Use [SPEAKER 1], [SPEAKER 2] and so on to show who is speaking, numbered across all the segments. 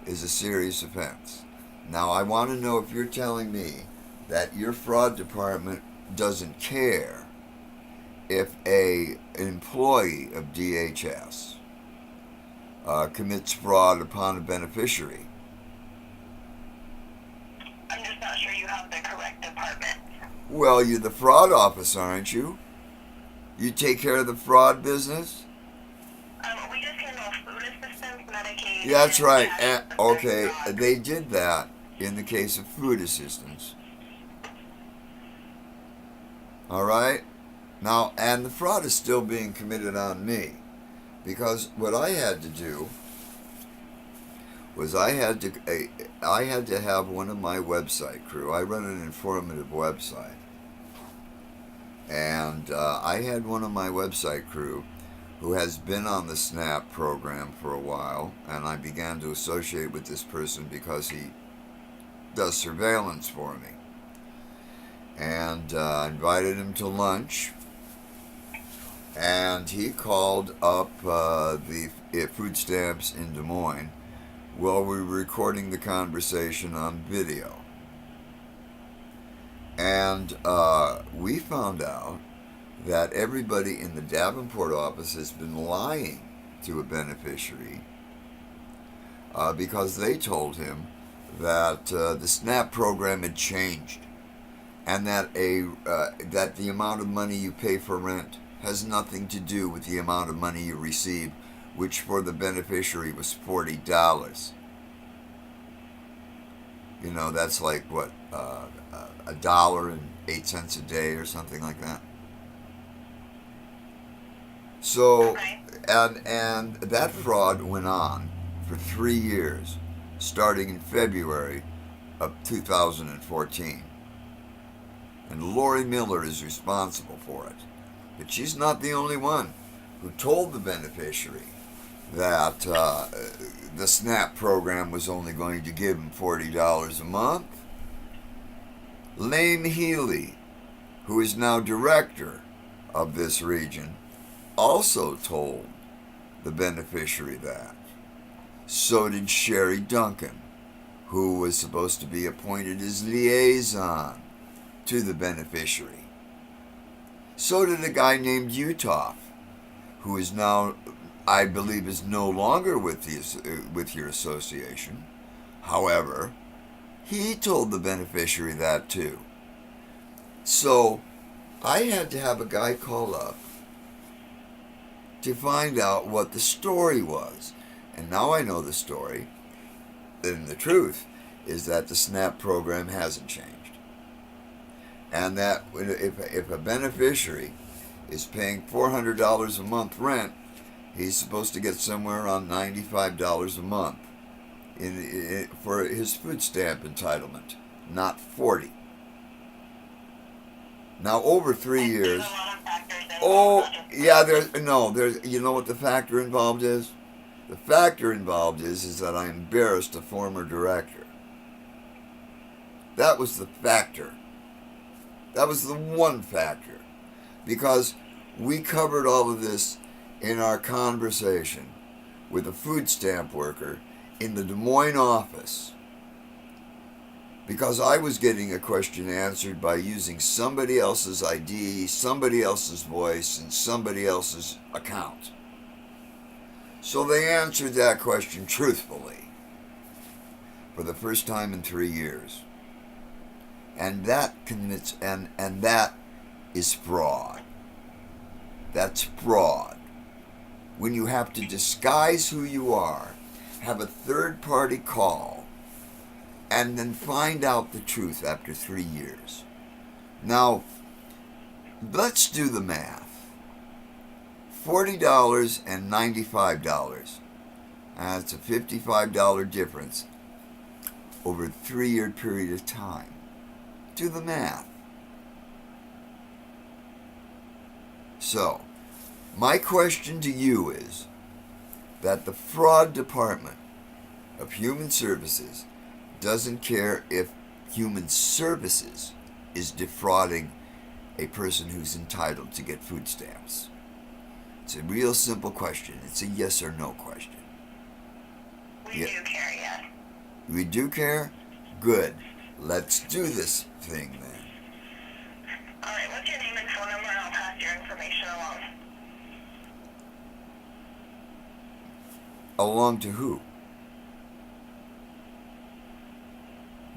[SPEAKER 1] is a serious offense. Now, I want to know if you're telling me that your fraud department doesn't care if an employee of DHS commits fraud upon a beneficiary.
[SPEAKER 2] I'm just not sure you have the correct department.
[SPEAKER 1] Well, you're the fraud office, aren't you? You take care of the fraud business?
[SPEAKER 2] We just handle food assistance, Medicaid.
[SPEAKER 1] Yeah, that's right. Okay,
[SPEAKER 2] fraud.
[SPEAKER 1] they did that in the case of food assistance. All right? Now, and the fraud is still being committed on me, because what I had to do was I had to have one of my website crew. I run an informative website, and I had one of my website crew who has been on the SNAP program for a while, and I began to associate with this person because he does surveillance for me. And I invited him to lunch, and he called up the food stamps in Des Moines while we were recording the conversation on video. And we found out that everybody in the Davenport office has been lying to a beneficiary because they told him that the SNAP program had changed, and that that the amount of money you pay for rent has nothing to do with the amount of money you receive, which for the beneficiary was $40. You know, that's like what, $1.08 a day or something like that. So, and that fraud went on for 3 years, starting in February of 2014. And Lori Miller is responsible for it. But she's not the only one who told the beneficiary that the SNAP program was only going to give him $40 a month. Lane Healy, who is now director of this region, also told the beneficiary that. So did Sherry Duncan, who was supposed to be appointed as liaison to the beneficiary. So did a guy named Utah, who is now, I believe, is no longer with your association. However, he told the beneficiary that too. So I had to have a guy call up to find out what the story was. And now I know the story. And the truth is that the SNAP program hasn't changed. And that if a beneficiary is paying $400 a month rent, he's supposed to get somewhere around $95 a month for his food stamp entitlement, not $40. Now, over 3 years. Oh, yeah, there's you know what the factor involved is? The factor involved is that I embarrassed a former director. That was the factor. That was the one factor. Because we covered all of this in our conversation with a food stamp worker in the Des Moines office. Because I was getting a question answered by using somebody else's ID, somebody else's voice, and somebody else's account. So they answered that question truthfully for the first time in 3 years. And that and that is fraud. That's fraud. When you have to disguise who you are, have a third party call, and then find out the truth after 3 years. Now, let's do the math. $40 and $95. That's a $55 difference over a 3-year period of time. Do the math. So, my question to you is that the fraud department of Human Services doesn't care if Human Services is defrauding a person who's entitled to get food stamps. It's a real simple question. It's a yes or no question.
[SPEAKER 2] We do care, yes.
[SPEAKER 1] We do care? Good. Let's do this thing then.
[SPEAKER 2] Alright, what's your name and phone number, and I'll pass your information along.
[SPEAKER 1] Along to who?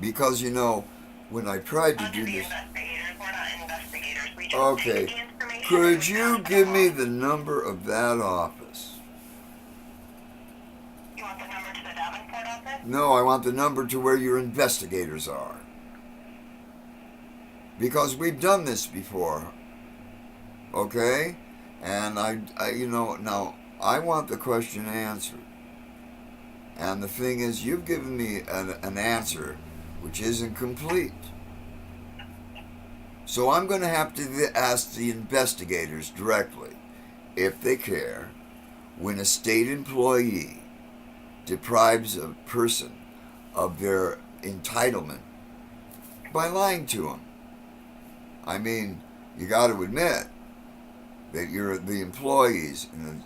[SPEAKER 1] Because, you know, when I tried to do
[SPEAKER 2] The
[SPEAKER 1] this...
[SPEAKER 2] investigators. We're not investigators. We just
[SPEAKER 1] Okay.
[SPEAKER 2] take the information.
[SPEAKER 1] Could you give me the number of that office?
[SPEAKER 2] You want the number to the Davenport office?
[SPEAKER 1] No, I want the number to where your investigators are. Because we've done this before. Okay? And you know, now, I want the question answered. And the thing is, you've given me an answer which isn't complete. So I'm going to have to ask the investigators directly, if they care, when a state employee deprives a person of their entitlement by lying to them. I mean, you got to admit that you're the employees in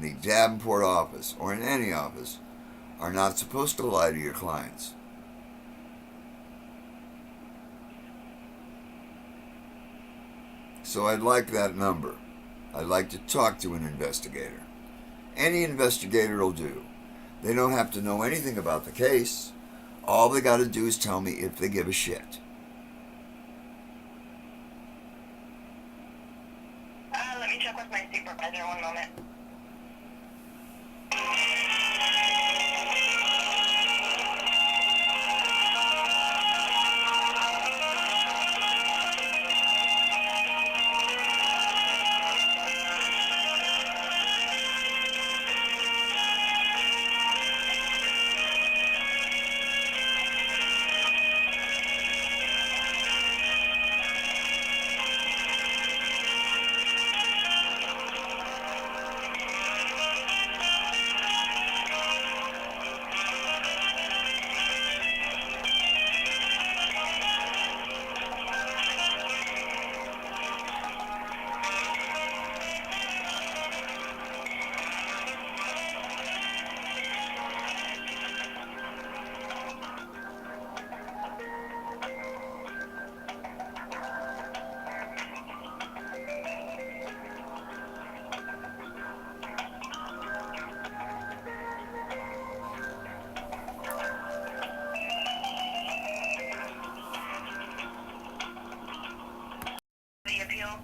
[SPEAKER 1] the Davenport office or in any office are not supposed to lie to your clients. So I'd like that number. I'd like to talk to an investigator. Any investigator will do. They don't have to know anything about the case. All they got to do is tell me if they give a shit.
[SPEAKER 2] Let me check with my supervisor. One moment.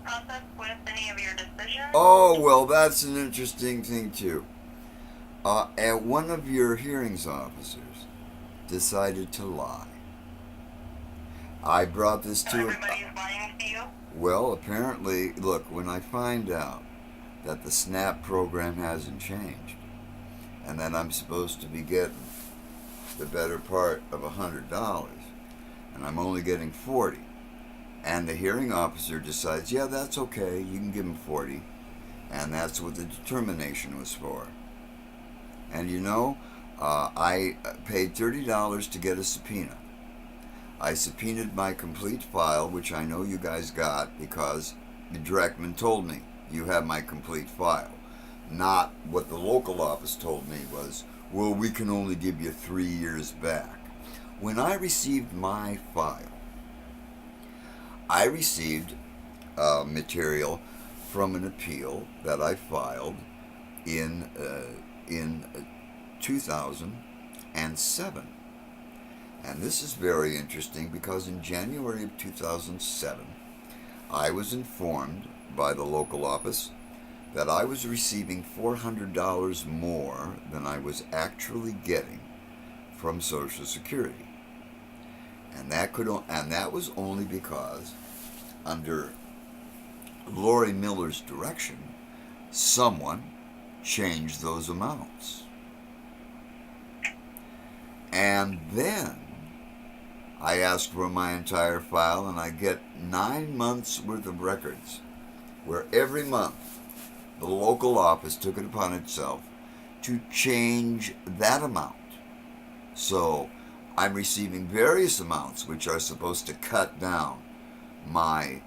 [SPEAKER 2] Process with any of your decisions?
[SPEAKER 1] Oh, well, that's an interesting thing, too. One of your hearings officers decided to lie. I brought this to...
[SPEAKER 2] Everybody's lying to you?
[SPEAKER 1] Well, apparently, look, when I find out that the SNAP program hasn't changed, and that I'm supposed to be getting the better part of $100, and I'm only getting 40, and the hearing officer decides, yeah, that's okay, you can give him 40, and that's what the determination was for. And you know, I paid $30 to get a subpoena. I subpoenaed my complete file, which I know you guys got because the directman told me, you have my complete file. Not what the local office told me was, well, we can only give you 3 years back. When I received my file, I received material from an appeal that I filed in 2007. And this is very interesting because in January of 2007, I was informed by the local office that I was receiving $400 more than I was actually getting from Social Security. And that was only because, under Lori Miller's direction, someone changed those amounts. And then I asked for my entire file, and I get 9 months worth of records, where every month the local office took it upon itself to change that amount. So I'm receiving various amounts which are supposed to cut down my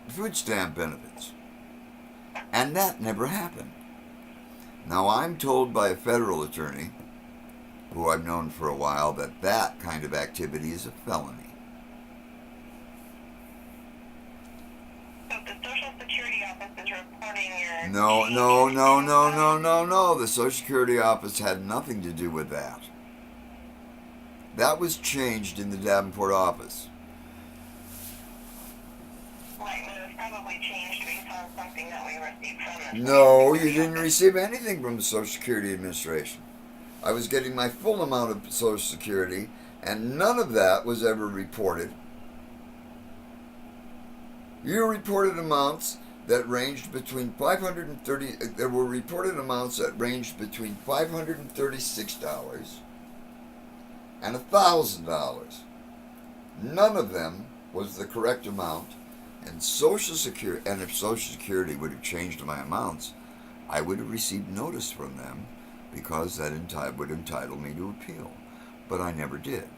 [SPEAKER 1] food stamp benefits. And that never happened. Now, I'm told by a federal attorney, who I've known for a while, that that kind of activity is a felony.
[SPEAKER 2] So the Social Security office is reporting your...
[SPEAKER 1] No. The Social Security office had nothing to do with that. That was changed in the Davenport office.
[SPEAKER 2] Right, but it was probably changed based on something that we received from the...
[SPEAKER 1] No, you didn't receive anything from the Social Security Administration. I was getting my full amount of Social Security, and none of that was ever reported. You reported amounts that ranged between $530. There were reported amounts that ranged between $536 and $1,000. None of them was the correct amount, and Social Security. And if Social Security would have changed my amounts, I would have received notice from them, because that would entitle me to appeal. But I never did.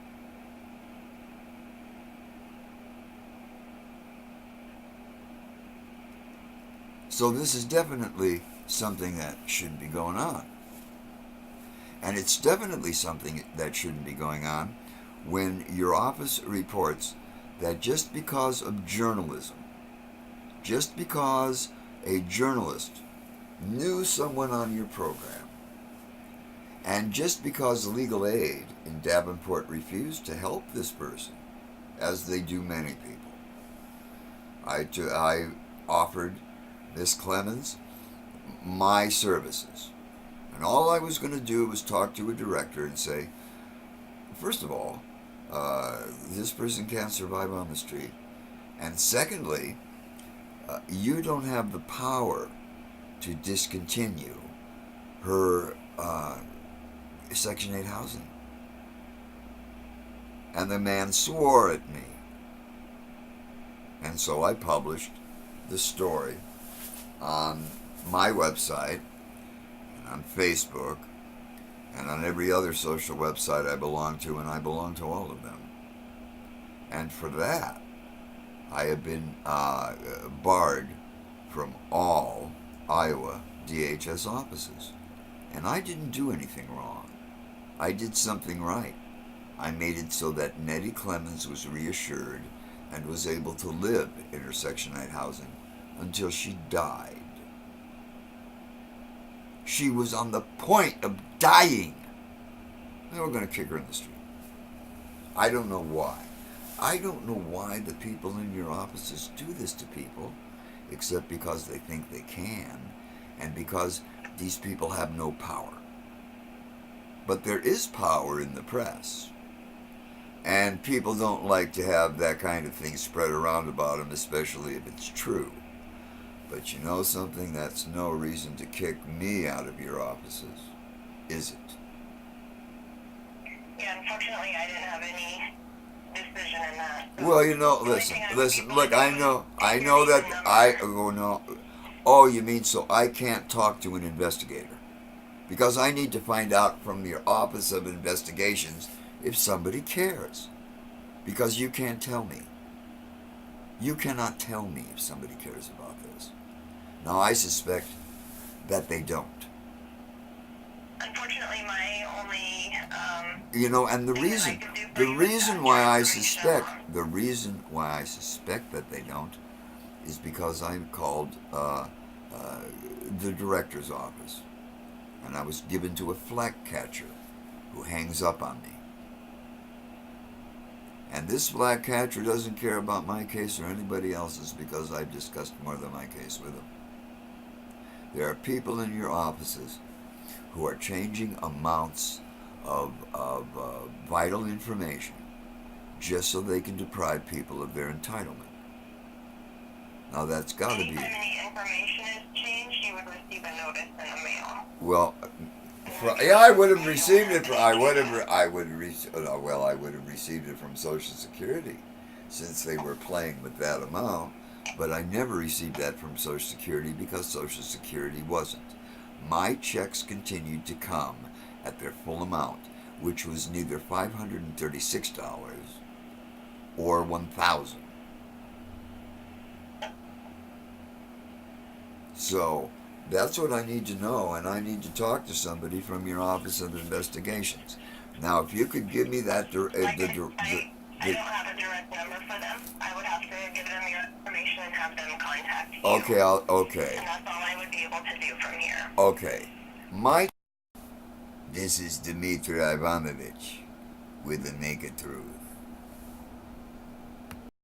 [SPEAKER 1] So this is definitely something that shouldn't be going on. And it's definitely something that shouldn't be going on when your office reports that just because of journalism, just because a journalist knew someone on your program, and just because legal aid in Davenport refused to help this person, as they do many people, I offered Miss Clemens my services. And all I was going to do was talk to a director and say, first of all, this person can't survive on the street. And secondly, you don't have the power to discontinue her Section 8 housing. And the man swore at me. And so I published the story on my website, and on Facebook, and on every other social website I belong to, and I belong to all of them. And for that, I have been barred from all Iowa DHS offices. And I didn't do anything wrong. I did something right. I made it so that Nettie Clemens was reassured and was able to live in her Section 8 housing until she died. She was on the point of dying. They were going to kick her in the street. I don't know why. I don't know why the people in your offices do this to people, except because they think they can, and because these people have no power. But there is power in the press. And people don't like to have that kind of thing spread around about them, especially if it's true. But you know something? That's no reason to kick me out of your offices, is it?
[SPEAKER 2] Yeah, unfortunately, I didn't have any decision in that. So
[SPEAKER 1] Well, you know, listen, look, I know that no. Oh, you mean so I can't talk to an investigator? Because I need to find out from your Office of Investigations if somebody cares. Because you can't tell me. You cannot tell me if somebody cares about this. Now, I suspect that they don't.
[SPEAKER 2] Unfortunately, my only...
[SPEAKER 1] You know, and the reason why I suspect that they don't is because I called the director's office, and I was given to a flag catcher who hangs up on me. And this flag catcher doesn't care about my case or anybody else's because I've discussed more than my case with him. There are people in your offices who are changing amounts of vital information just so they can deprive people of their entitlement. Now that's got to be...
[SPEAKER 2] Anytime any information is changed, you would receive a notice in the mail.
[SPEAKER 1] Well, yeah, I would have received it. I would have received it from Social Security, since they were playing with that amount. But I never received that from Social Security because Social Security wasn't. My checks continued to come at their full amount, which was neither $536 or $1,000. So That's what I need to know, and I need to talk to somebody from your Office of Investigations. Now, if you could give me that,
[SPEAKER 2] I don't have a direct number for them. I would have to give them your information and have them contact you.
[SPEAKER 1] Okay, okay.
[SPEAKER 2] And that's all I would be able to do from here.
[SPEAKER 1] Okay. This is Dmitry Ivanovich with the Naked Truth.